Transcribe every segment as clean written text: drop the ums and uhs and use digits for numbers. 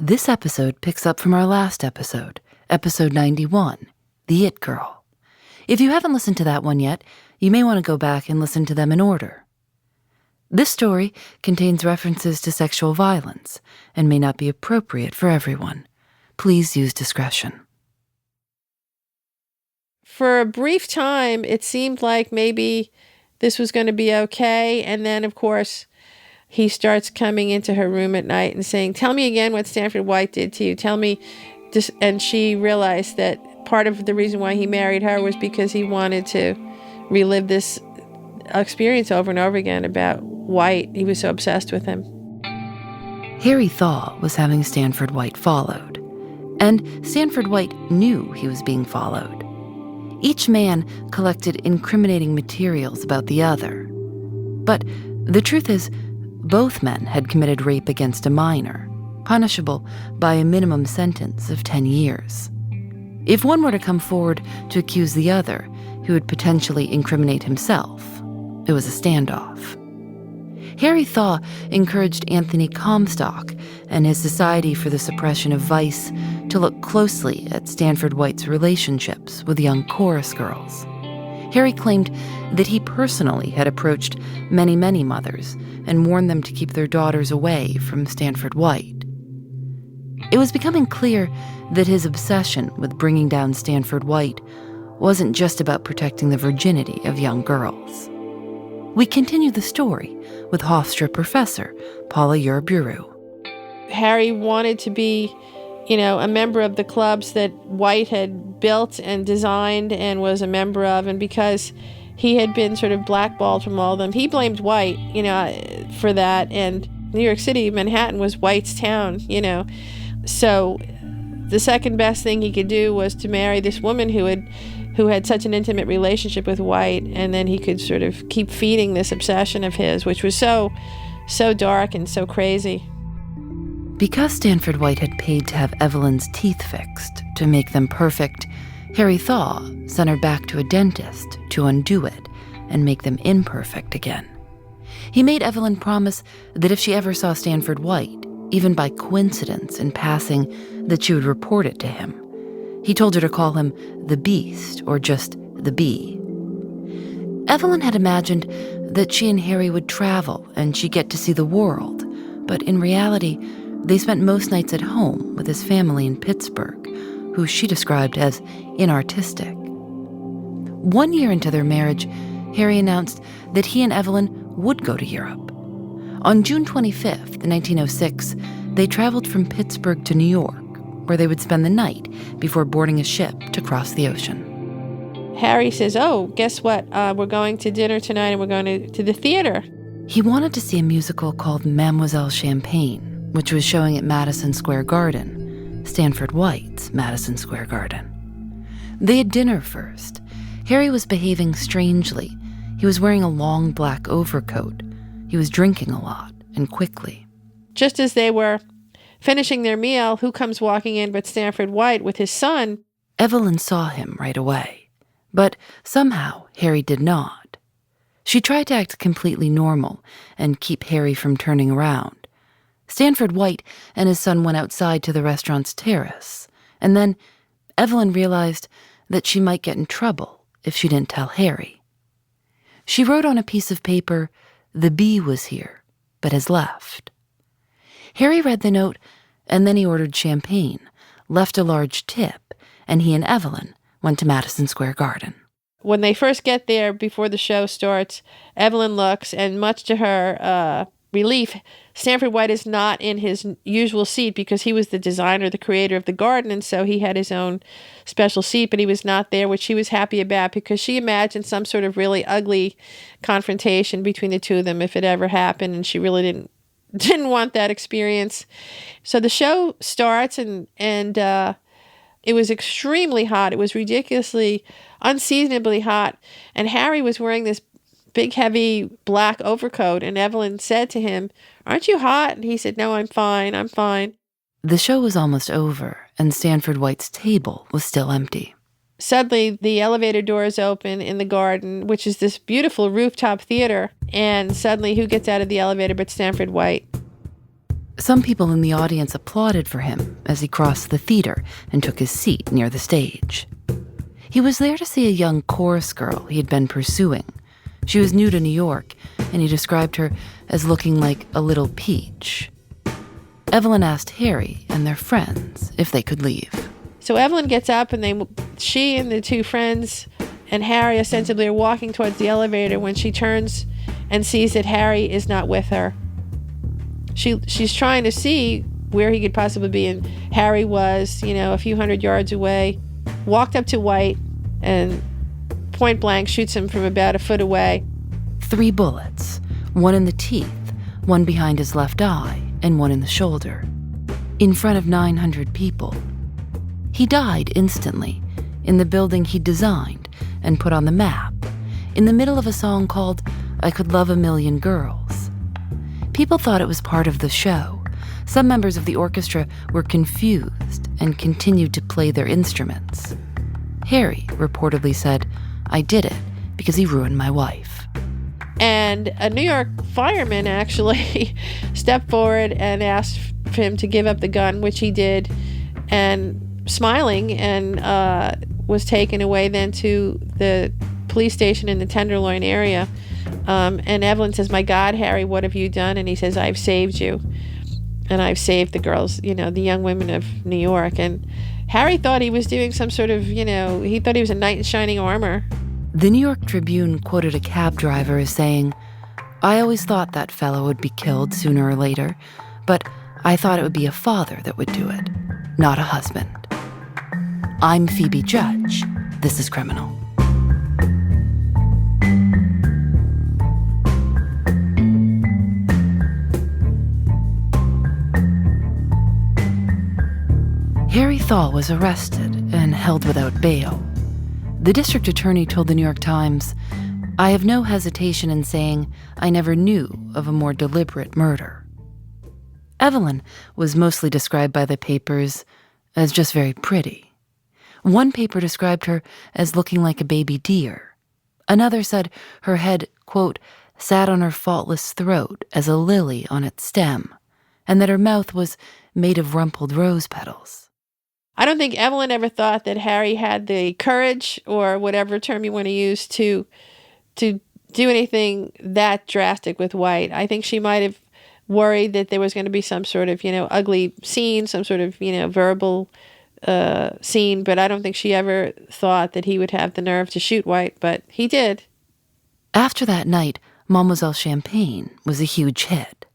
This episode picks up from our last episode, episode 91, The It Girl. If you haven't listened to that one yet, you may want to go back and listen to them in order. This story contains references to sexual violence and may not be appropriate for everyone. Please use discretion. For a brief time, it seemed like maybe this was going to be okay. And then, of course, he starts coming into her room at night and saying, "Tell me again what Stanford White did to you. Tell me." And she realized that part of the reason why he married her was because he wanted to relive this experience over and over again about White. He was so obsessed with him. Harry Thaw was having Stanford White followed, and Stanford White knew he was being followed. Each man collected incriminating materials about the other. But the truth is, both men had committed rape against a minor, punishable by a minimum sentence of 10 years. If one were to come forward to accuse the other, he would potentially incriminate himself. It was a standoff. Harry Thaw encouraged Anthony Comstock and his Society for the Suppression of Vice to look closely at Stanford White's relationships with young chorus girls. Harry claimed that he personally had approached many mothers and warned them to keep their daughters away from Stanford White. It was becoming clear that his obsession with bringing down Stanford White wasn't just about protecting the virginity of young girls. We continue the story with Hofstra professor Paula Uruburu. Harry wanted to be, a member of the clubs that White had built and designed and was a member of, and because he had been sort of blackballed from all of them, he blamed White, for that, and New York City, Manhattan was White's town, So the second best thing he could do was to marry this woman who had such an intimate relationship with White, and then he could sort of keep feeding this obsession of his, which was so dark and so crazy. Because Stanford White had paid to have Evelyn's teeth fixed to make them perfect, Harry Thaw sent her back to a dentist to undo it and make them imperfect again. He made Evelyn promise that if she ever saw Stanford White, even by coincidence in passing, that she would report it to him. He told her to call him the Beast or just the Bee. Evelyn had imagined that she and Harry would travel and she'd get to see the world, but in reality, they spent most nights at home with his family in Pittsburgh, who she described as inartistic. 1 year into their marriage, Harry announced that he and Evelyn would go to Europe. On June 25th, 1906, they traveled from Pittsburgh to New York, where they would spend the night before boarding a ship to cross the ocean. Harry says, "Oh, guess what? We're going to dinner tonight and we're going to the theater." He wanted to see a musical called Mademoiselle Champagne, which was showing at Madison Square Garden, Stanford White's Madison Square Garden. They had dinner first. Harry was behaving strangely. He was wearing a long black overcoat. He was drinking a lot and quickly. Just as they were finishing their meal, who comes walking in but Stanford White with his son? Evelyn saw him right away, but somehow Harry did not. She tried to act completely normal and keep Harry from turning around. Stanford White and his son went outside to the restaurant's terrace, and then Evelyn realized that she might get in trouble if she didn't tell Harry. She wrote on a piece of paper, "The Bee was here, but has left." Harry read the note, and then he ordered champagne, left a large tip, and he and Evelyn went to Madison Square Garden. When they first get there, before the show starts, Evelyn looks, and much to her relief, Stanford White is not in his usual seat because he was the designer, the creator of the garden, and so he had his own special seat, but he was not there, which she was happy about because she imagined some sort of really ugly confrontation between the two of them if it ever happened, and she really didn't want that experience. So the show starts, and it was extremely hot. It was ridiculously, unseasonably hot, and Harry was wearing this big, heavy black overcoat, and Evelyn said to him, "Aren't you hot?" And he said, "No, I'm fine. The show was almost over, and Stanford White's table was still empty. Suddenly, the elevator doors open in the garden, which is this beautiful rooftop theater, and suddenly, who gets out of the elevator but Stanford White? Some people in the audience applauded for him as he crossed the theater and took his seat near the stage. He was there to see a young chorus girl he had been pursuing. She was new to New York, and he described her as looking like a little peach. Evelyn asked Harry and their friends if they could leave. So Evelyn gets up, and she and the two friends and Harry ostensibly are walking towards the elevator when she turns and sees that Harry is not with her. She's trying to see where he could possibly be, and Harry was, a few hundred yards away, walked up to White and point blank shoots him from about a foot away. 3 bullets, one in the teeth, one behind his left eye, and one in the shoulder, in front of 900 people. He died instantly, in the building he designed and put on the map, in the middle of a song called I Could Love a Million Girls. People thought it was part of the show. Some members of the orchestra were confused and continued to play their instruments. Harry reportedly said, I did it because he ruined my wife. And a New York fireman actually stepped forward and asked him to give up the gun, which he did, and smiling, and was taken away then to the police station in the Tenderloin area. And Evelyn says, my God, Harry, what have you done? And he says, I've saved you. And I've saved the girls, the young women of New York. And Harry thought he was doing some sort of, he thought he was a knight in shining armor. The New York Tribune quoted a cab driver as saying, I always thought that fellow would be killed sooner or later, but I thought it would be a father that would do it, not a husband. I'm Phoebe Judge. This is Criminal. Harry Thaw was arrested and held without bail. The district attorney told the New York Times, I have no hesitation in saying I never knew of a more deliberate murder. Evelyn was mostly described by the papers as just very pretty. One paper described her as looking like a baby deer. Another said her head, quote, sat on her faultless throat as a lily on its stem, and that her mouth was made of rumpled rose petals. I don't think Evelyn ever thought that Harry had the courage, or whatever term you want to use, to do anything that drastic with White. I think she might have worried that there was going to be some sort of, ugly scene, some sort of, verbal scene, but I don't think she ever thought that he would have the nerve to shoot White, but he did. After that night, Mademoiselle Champagne was a huge hit.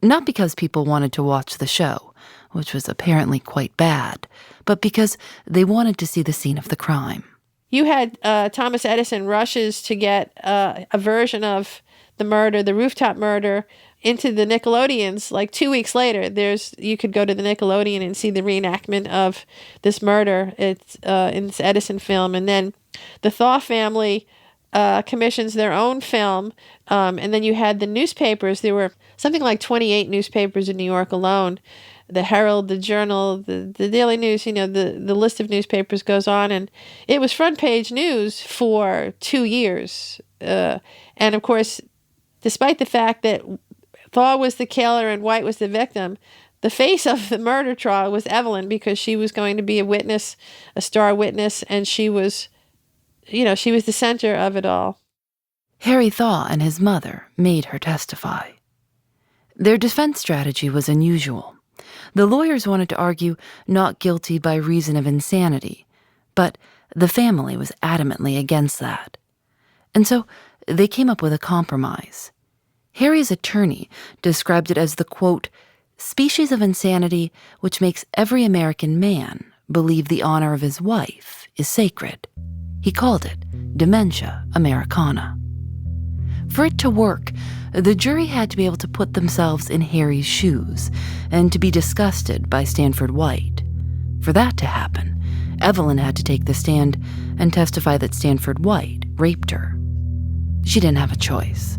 Not because people wanted to watch the show, which was apparently quite bad, but because they wanted to see the scene of the crime. You had Thomas Edison rushes to get a version of the murder, the rooftop murder, into the Nickelodeons. Like 2 weeks later, you could go to the Nickelodeon and see the reenactment of this murder. It's in this Edison film. And then the Thaw family commissions their own film. And then you had the newspapers. There were something like 28 newspapers in New York alone. The Herald, the Journal, the Daily News, the list of newspapers goes on. And it was front page news for 2 years. And of course, despite the fact that Thaw was the killer and White was the victim, the face of the murder trial was Evelyn, because she was going to be a witness, a star witness, and she was the center of it all. Harry Thaw and his mother made her testify. Their defense strategy was unusual. The lawyers wanted to argue not guilty by reason of insanity, but the family was adamantly against that. And so they came up with a compromise. Harry's attorney described it as the, quote, species of insanity which makes every American man believe the honor of his wife is sacred. He called it Dementia, Americana. For it to work, the jury had to be able to put themselves in Harry's shoes and to be disgusted by Stanford White. For that to happen, Evelyn had to take the stand and testify that Stanford White raped her. She didn't have a choice.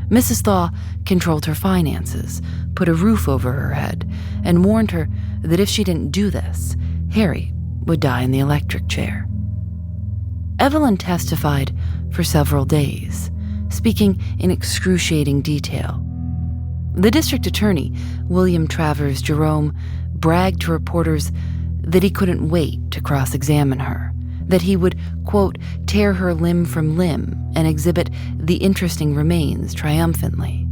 Mrs. Thaw controlled her finances, put a roof over her head, and warned her that if she didn't do this, Harry would die in the electric chair. Evelyn testified for several days, speaking in excruciating detail. The district attorney, William Travers Jerome, bragged to reporters that he couldn't wait to cross-examine her, that he would, quote, tear her limb from limb and exhibit the interesting remains triumphantly.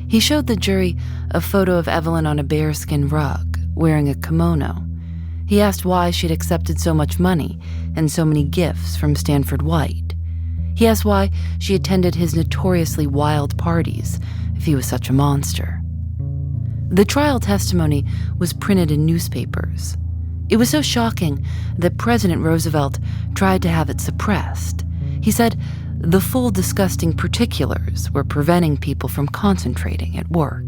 He showed the jury a photo of Evelyn on a bearskin rug, wearing a kimono. He asked why she'd accepted so much money and so many gifts from Stanford White. He asked why she attended his notoriously wild parties if he was such a monster. The trial testimony was printed in newspapers. It was so shocking that President Roosevelt tried to have it suppressed. He said the full disgusting particulars were preventing people from concentrating at work.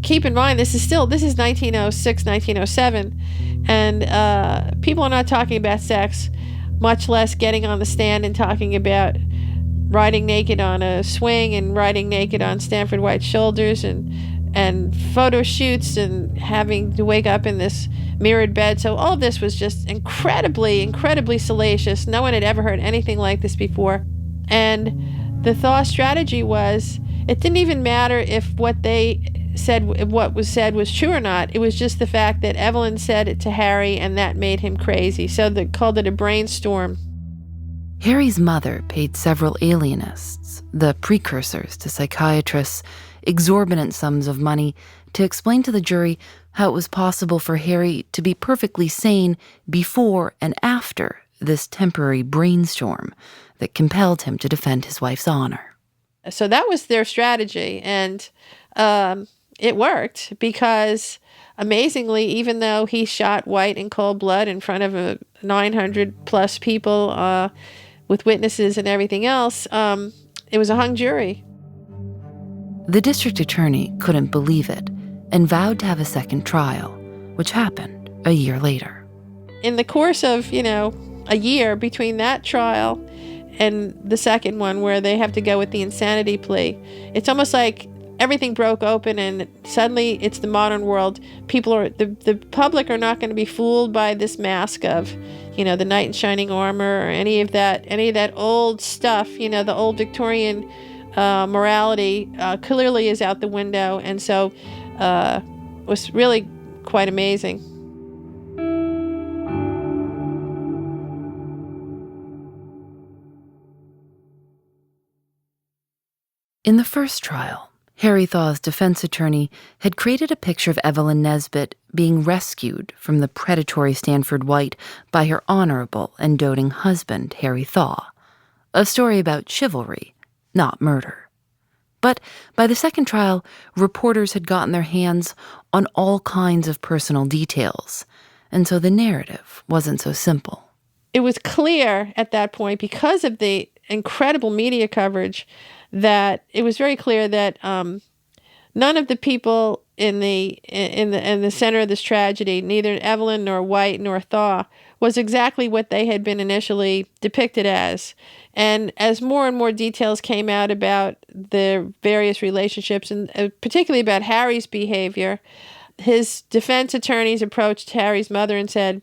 Keep in mind, this is 1906, 1907, and people are not talking about sex, much less getting on the stand and talking about riding naked on a swing and riding naked on Stanford White's shoulders and photo shoots and having to wake up in this mirrored bed. So all of this was just incredibly, incredibly salacious. No one had ever heard anything like this before. And the Thaw strategy was, it didn't even matter if what was said was true or not. It was just the fact that Evelyn said it to Harry, and that made him crazy. So they called it a brainstorm. Harry's mother paid several alienists, the precursors to psychiatrists, exorbitant sums of money to explain to the jury how it was possible for Harry to be perfectly sane before and after this temporary brainstorm that compelled him to defend his wife's honor. So that was their strategy, and it worked because, amazingly, even though he shot White in cold blood in front of 900-plus people with witnesses and everything else, it was a hung jury. The district attorney couldn't believe it and vowed to have a second trial, which happened a year later. In the course of, a year between that trial and the second one where they have to go with the insanity plea, it's almost like everything broke open and suddenly it's the modern world. The public are not going to be fooled by this mask of, the knight in shining armor or any of that old stuff, the old Victorian morality clearly is out the window. And so it was really quite amazing. In the first trial, Harry Thaw's defense attorney had created a picture of Evelyn Nesbit being rescued from the predatory Stanford White by her honorable and doting husband, Harry Thaw, a story about chivalry, not murder. But by the second trial, reporters had gotten their hands on all kinds of personal details, and so the narrative wasn't so simple. It was clear at that point, because of the incredible media coverage, that it was very clear that none of the people in the center of this tragedy, neither Evelyn nor White nor Thaw, was exactly what they had been initially depicted as. And as more and more details came out about the various relationships, and particularly about Harry's behavior, his defense attorneys approached Harry's mother and said,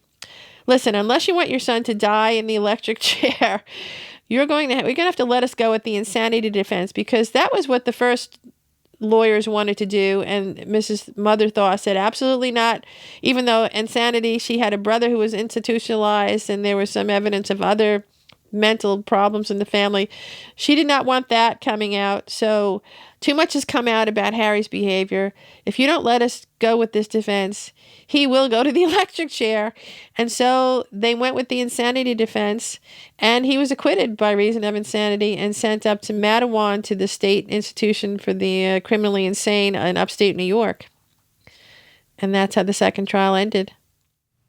"Listen, unless you want your son to die in the electric chair, we're going to have to let us go with the insanity defense," because that was what the first lawyers wanted to do. And Mrs. Mother Thaw said, absolutely not. Even though insanity, she had a brother who was institutionalized and there was some evidence of other mental problems in the family. She did not want that coming out. So too much has come out about Harry's behavior. If you don't let us go with this defense, he will go to the electric chair. And so they went with the insanity defense, and he was acquitted by reason of insanity and sent up to Matawan, to the state institution for the criminally insane in upstate New York. And that's how the second trial ended.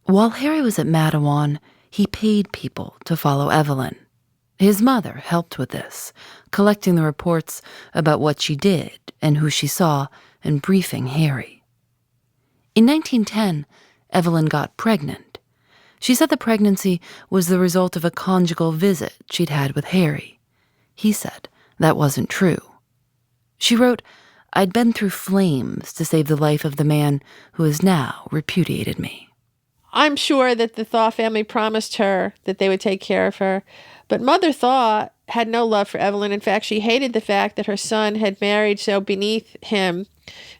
While Harry was at Matawan, he paid people to follow Evelyn. His mother helped with this, collecting the reports about what she did and who she saw, and briefing Harry. In 1910, Evelyn got pregnant. She said the pregnancy was the result of a conjugal visit she'd had with Harry. He said that wasn't true. She wrote, "I'd been through flames to save the life of the man who has now repudiated me." I'm sure that the Thaw family promised her that they would take care of her, but Mother Thaw had no love for Evelyn. In fact, she hated the fact that her son had married so beneath him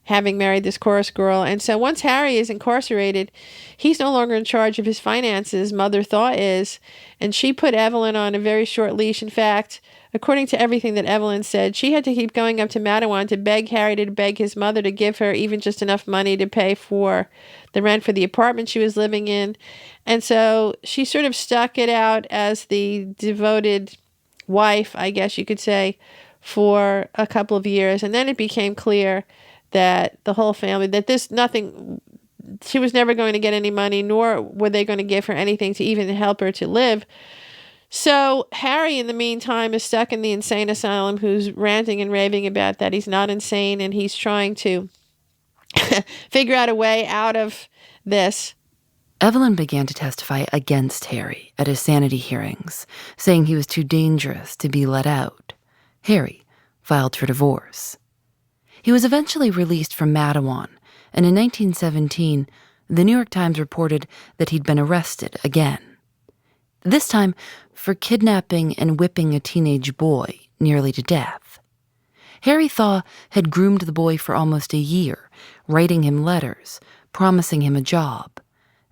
having married this chorus girl. And so once Harry is incarcerated, he's no longer in charge of his finances. Mother Thaw is. And she put Evelyn on a very short leash. In fact, according to everything that Evelyn said, she had to keep going up to Matawan to beg Harry to beg his mother to give her even just enough money to pay for the rent for the apartment she was living in. And so she sort of stuck it out as the devoted wife, I guess you could say, for a couple of years. And then it became clear that the whole family, that she was never going to get any money, nor were they going to give her anything to even help her to live. So Harry, in the meantime, is stuck in the insane asylum, who's ranting and raving about that he's not insane, and he's trying to figure out a way out of this. Evelyn began to testify against Harry at his sanity hearings, saying he was too dangerous to be let out. Harry filed for divorce. He was eventually released from Matawan, and in 1917, the New York Times reported that he'd been arrested again. This time for kidnapping and whipping a teenage boy nearly to death. Harry Thaw had groomed the boy for almost a year, writing him letters, promising him a job.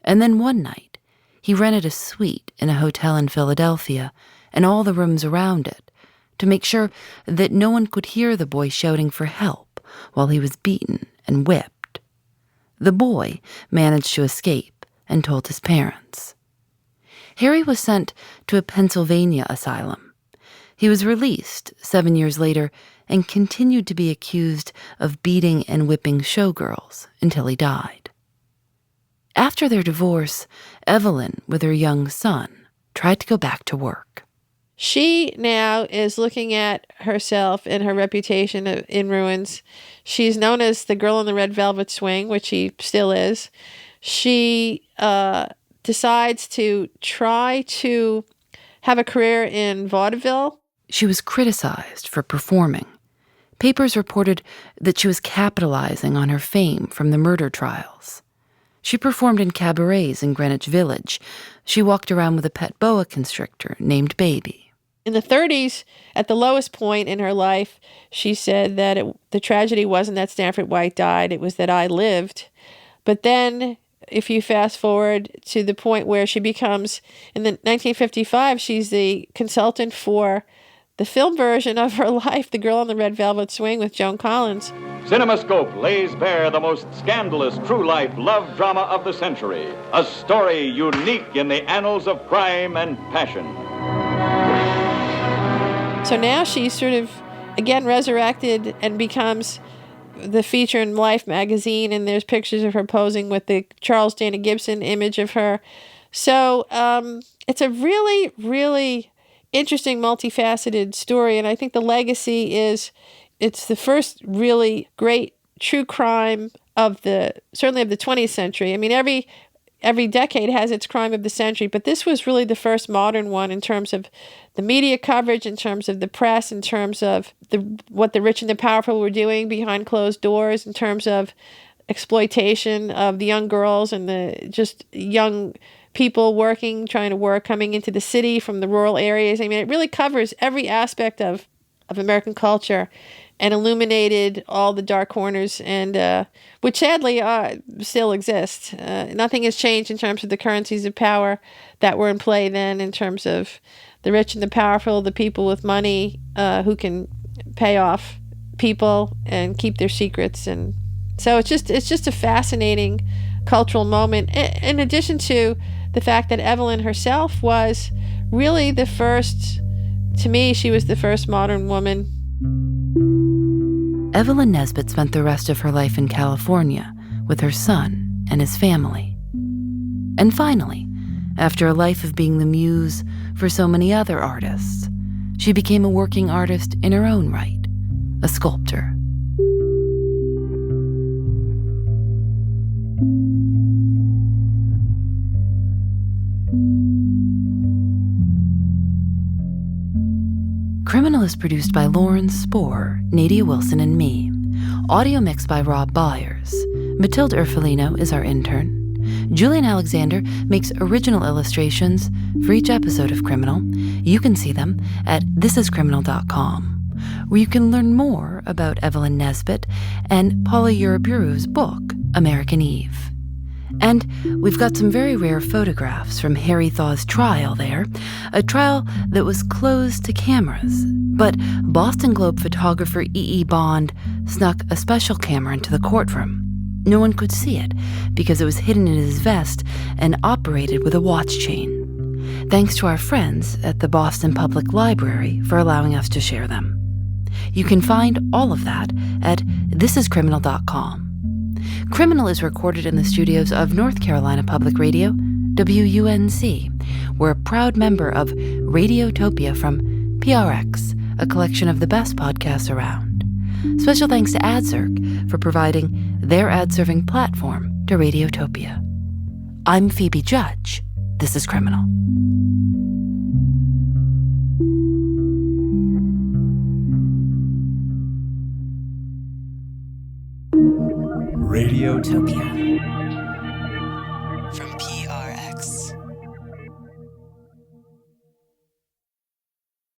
And then one night, he rented a suite in a hotel in Philadelphia and all the rooms around it to make sure that no one could hear the boy shouting for help while he was beaten and whipped. The boy managed to escape and told his parents. Harry was sent to a Pennsylvania asylum. He was released 7 years later and continued to be accused of beating and whipping showgirls until he died. After their divorce, Evelyn, with her young son, tried to go back to work. She now is looking at herself and her reputation in ruins. She's known as the girl in the red velvet swing, which she still is. She decides to try to have a career in vaudeville. She was criticized for performing. Papers reported that she was capitalizing on her fame from the murder trials. She performed in cabarets in Greenwich Village. She walked around with a pet boa constrictor named Baby. In the 30s, at the lowest point in her life, she said that the tragedy wasn't that Stanford White died, it was that I lived. But then, if you fast forward to the point where she becomes, in the 1955, she's the consultant for the film version of her life, The Girl on the Red Velvet Swing with Joan Collins. CinemaScope lays bare the most scandalous true-life love drama of the century. A story unique in the annals of crime and passion. So now she's sort of, again, resurrected and becomes the feature in Life magazine, and there's pictures of her posing with the Charles Dana Gibson image of her. So it's a really, really interesting, multifaceted story, and I think the legacy is it's the first really great true crime certainly of the 20th century. I mean, every decade has its crime of the century, but this was really the first modern one in terms of the media coverage, in terms of the press, in terms of what the rich and the powerful were doing behind closed doors, in terms of exploitation of the young girls and the just young people trying to work, coming into the city from the rural areas. I mean, it really covers every aspect of American culture and illuminated all the dark corners, and which sadly still exist. Nothing has changed in terms of the currencies of power that were in play then, in terms of the rich and the powerful, the people with money who can pay off people and keep their secrets. And so it's just a fascinating cultural moment, in addition to the fact that Evelyn herself was really the first, to me, she was the first modern woman. Evelyn Nesbit spent the rest of her life in California with her son and his family. And finally, after a life of being the muse for so many other artists, she became a working artist in her own right, a sculptor. Criminal is produced by Lauren Spohr, Nadia Wilson, and me. Audio mixed by Rob Byers. Matilde Urfolino is our intern. Julian Alexander makes original illustrations for each episode of Criminal. You can see them at thisiscriminal.com. where you can learn more about Evelyn Nesbit and Paula Uruburu's book, American Eve. And we've got some very rare photographs from Harry Thaw's trial there, a trial that was closed to cameras. But Boston Globe photographer E.E. Bond snuck a special camera into the courtroom. No one could see it because it was hidden in his vest and operated with a watch chain. Thanks to our friends at the Boston Public Library for allowing us to share them. You can find all of that at thisiscriminal.com. Criminal is recorded in the studios of North Carolina Public Radio, WUNC. We're a proud member of Radiotopia from PRX, a collection of the best podcasts around. Special thanks to AdZerk for providing their ad-serving platform to Radiotopia. I'm Phoebe Judge. This is Criminal. Radiotopia.